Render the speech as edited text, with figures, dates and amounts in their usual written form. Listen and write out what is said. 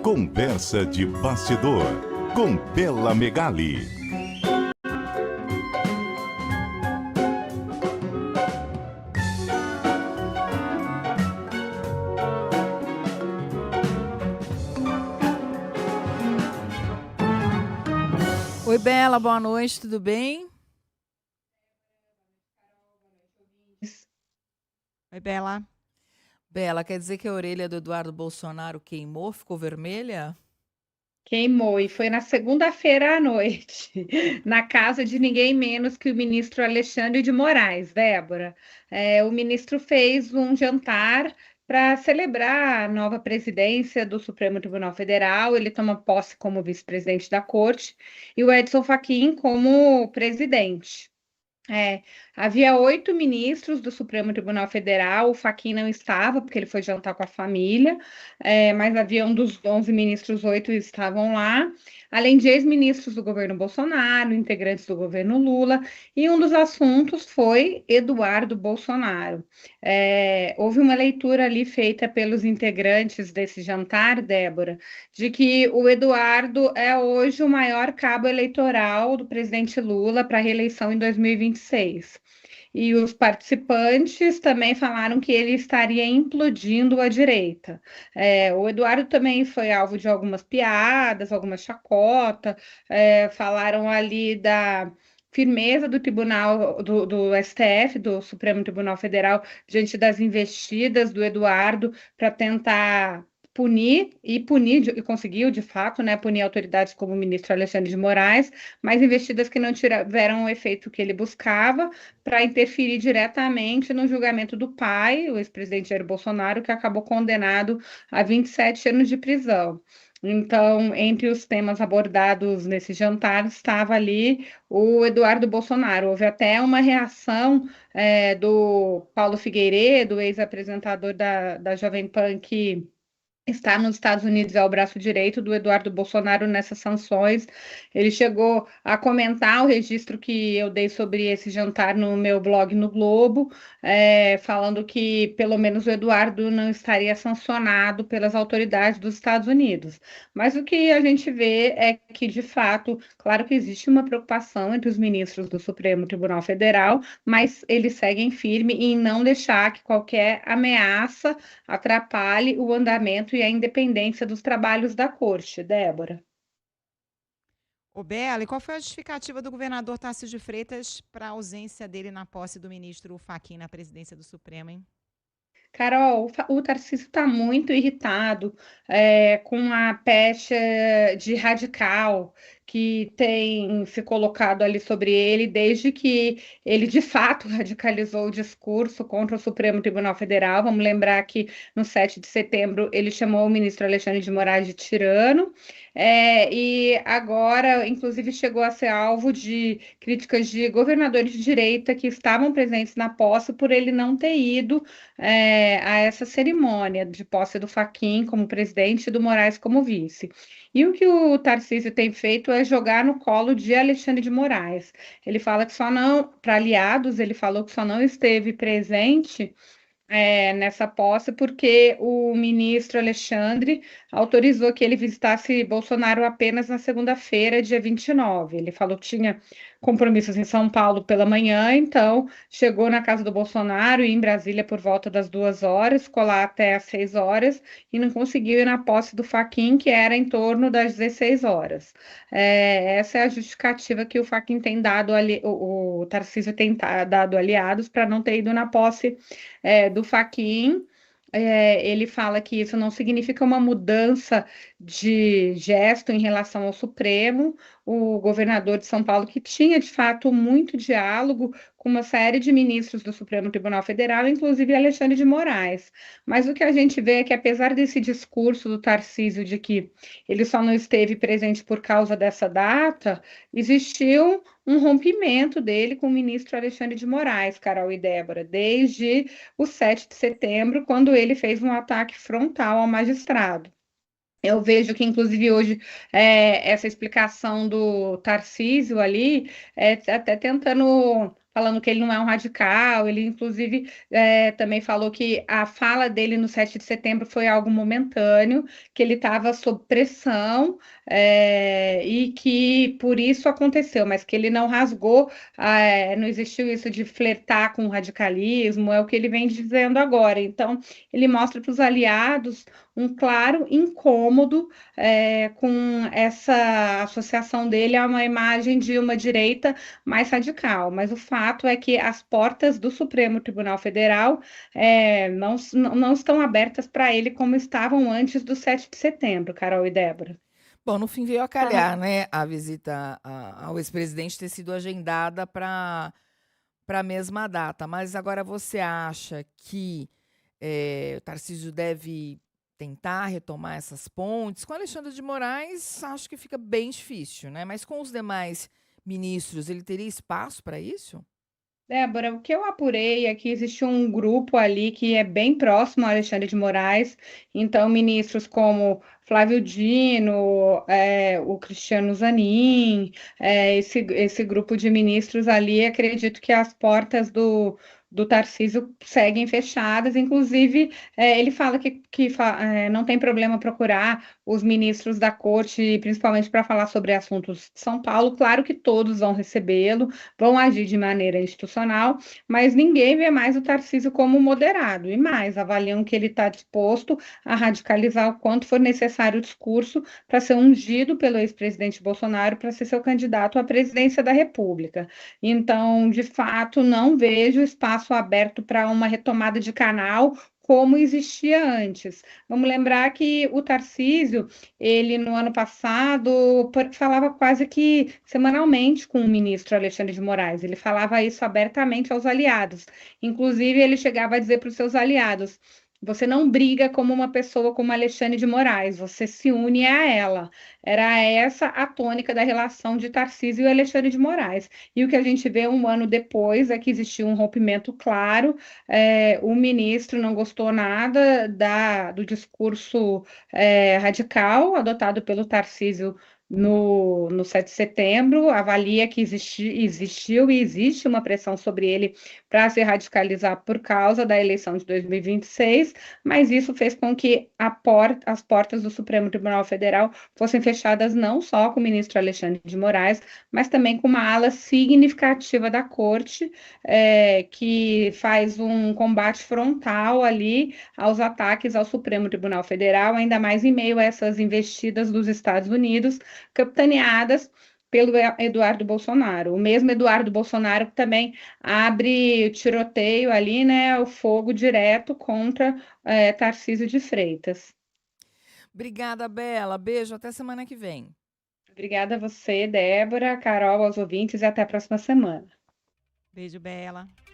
Conversa de bastidor com Bela Megali. Oi, Bela, boa noite, tudo bem? Oi, Bela. Bela, quer dizer que a orelha do Eduardo Bolsonaro queimou, ficou vermelha? Queimou, e foi na segunda-feira à noite, na casa de ninguém menos que o ministro Alexandre de Moraes, Débora. O ministro fez um jantar para celebrar a nova presidência do Supremo Tribunal Federal. Ele toma posse como vice-presidente da corte e o Edson Fachin como presidente. É, Havia 8 ministros do Supremo Tribunal Federal, o Fachin não estava, porque ele foi jantar com a família, mas havia um dos 11 ministros, 8 estavam lá, além de ex-ministros do governo Bolsonaro, integrantes do governo Lula, e um dos assuntos foi Eduardo Bolsonaro. Houve uma leitura ali feita pelos integrantes desse jantar, Débora, de que o Eduardo é hoje o maior cabo eleitoral do presidente Lula para a reeleição em 2026. E os participantes também falaram que ele estaria implodindo a direita. O Eduardo também foi alvo de algumas piadas, alguma chacota, falaram ali da firmeza do Tribunal do STF, do Supremo Tribunal Federal, diante das investidas do Eduardo para tentar punir, e conseguiu, de fato, né, punir autoridades como o ministro Alexandre de Moraes, mas investidas que não tiveram o efeito que ele buscava, para interferir diretamente no julgamento do pai, o ex-presidente Jair Bolsonaro, que acabou condenado a 27 anos de prisão. Então, entre os temas abordados nesse jantar, estava ali o Eduardo Bolsonaro. Houve até uma reação do Paulo Figueiredo, ex-apresentador da Jovem Pan, que está nos Estados Unidos, é o braço direito do Eduardo Bolsonaro nessas sanções. Ele chegou a comentar o registro que eu dei sobre esse jantar no meu blog no Globo, falando que pelo menos o Eduardo não estaria sancionado pelas autoridades dos Estados Unidos. Mas o que a gente vê é que, de fato, claro que existe uma preocupação entre os ministros do Supremo Tribunal Federal, mas eles seguem firme em não deixar que qualquer ameaça atrapalhe o andamento e a independência dos trabalhos da corte, Débora. Ô, Bela, e qual foi a justificativa do governador Tarcísio de Freitas para a ausência dele na posse do ministro Fachin na presidência do Supremo, hein? Carol, o Tarcísio está muito irritado com a pecha de radical que tem se colocado ali sobre ele, desde que ele de fato radicalizou o discurso contra o Supremo Tribunal Federal. Vamos lembrar que no 7 de setembro ele chamou o ministro Alexandre de Moraes de tirano, e agora, inclusive, chegou a ser alvo de críticas de governadores de direita que estavam presentes na posse por ele não ter ido a essa cerimônia de posse do Fachin como presidente e do Moraes como vice. E o que o Tarcísio tem feito é jogar no colo de Alexandre de Moraes. Ele fala que só não, para aliados, ele falou que só não esteve presente nessa posse porque o ministro Alexandre autorizou que ele visitasse Bolsonaro apenas na segunda-feira, dia 29. Ele falou que tinha compromissos em São Paulo pela manhã, então chegou na casa do Bolsonaro e em Brasília por volta das 2 horas, ficou lá até às 6 horas e não conseguiu ir na posse do Fachin, que era em torno das 16 horas. Essa é a justificativa que o Fachin tem dado, o Tarcísio tem dado aliados para não ter ido na posse do Fachin. Ele fala que isso não significa uma mudança de gesto em relação ao Supremo. O governador de São Paulo, que tinha de fato muito diálogo com uma série de ministros do Supremo Tribunal Federal, inclusive Alexandre de Moraes. Mas o que a gente vê é que, apesar desse discurso do Tarcísio de que ele só não esteve presente por causa dessa data, existiu um rompimento dele com o ministro Alexandre de Moraes, Carol e Débora, desde o 7 de setembro, quando ele fez um ataque frontal ao magistrado. Eu vejo que, inclusive, hoje, essa explicação do Tarcísio ali, até tentando falando que ele não é um radical. Ele, inclusive, também falou que a fala dele no 7 de setembro foi algo momentâneo, que ele estava sob pressão, e que por isso aconteceu, mas que ele não rasgou, não existiu isso de flertar com o radicalismo, é o que ele vem dizendo agora. Então, ele mostra para os aliados um claro incômodo com essa associação dele a uma imagem de uma direita mais radical. Mas o fato é que as portas do Supremo Tribunal Federal não estão abertas para ele como estavam antes do 7 de setembro, Carol e Débora. Bom, no fim veio a calhar, né, a visita ao ex-presidente ter sido agendada para a mesma data. Mas agora você acha que o Tarcísio deve tentar retomar essas pontes? Com Alexandre de Moraes, acho que fica bem difícil, né? Mas com os demais ministros, ele teria espaço para isso? Débora, o que eu apurei é que existe um grupo ali que é bem próximo ao Alexandre de Moraes, então ministros como Flávio Dino, o Cristiano Zanin, esse grupo de ministros ali, acredito que as portas do Tarcísio seguem fechadas. Inclusive, ele fala que não tem problema procurar os ministros da corte, principalmente para falar sobre assuntos de São Paulo. Claro que todos vão recebê-lo, vão agir de maneira institucional, mas ninguém vê mais o Tarcísio como moderado, e mais, avaliam que ele está disposto a radicalizar o quanto for necessário o discurso para ser ungido pelo ex-presidente Bolsonaro para ser seu candidato à presidência da República. Então, de fato, não vejo espaço aberto para uma retomada de canal como existia antes. Vamos lembrar que o Tarcísio, ele no ano passado falava quase que semanalmente com o ministro Alexandre de Moraes. Ele falava isso abertamente aos aliados. Inclusive, ele chegava a dizer para os seus aliados: você não briga como uma pessoa como Alexandre de Moraes, você se une a ela. Era essa a tônica da relação de Tarcísio e Alexandre de Moraes. E o que a gente vê um ano depois é que existiu um rompimento claro. O ministro não gostou nada do discurso radical adotado pelo Tarcísio no 7 de setembro, avalia que existiu e existe uma pressão sobre ele para se radicalizar por causa da eleição de 2026, mas isso fez com que as portas do Supremo Tribunal Federal fossem fechadas não só com o ministro Alexandre de Moraes, mas também com uma ala significativa da corte, que faz um combate frontal ali aos ataques ao Supremo Tribunal Federal, ainda mais em meio a essas investidas dos Estados Unidos, capitaneadas pelo Eduardo Bolsonaro. O mesmo Eduardo Bolsonaro que também abre tiroteio ali, né, o fogo direto contra Tarcísio de Freitas. Obrigada, Bela. Beijo, até semana que vem. Obrigada a você, Débora, Carol, aos ouvintes, e até a próxima semana. Beijo, Bela.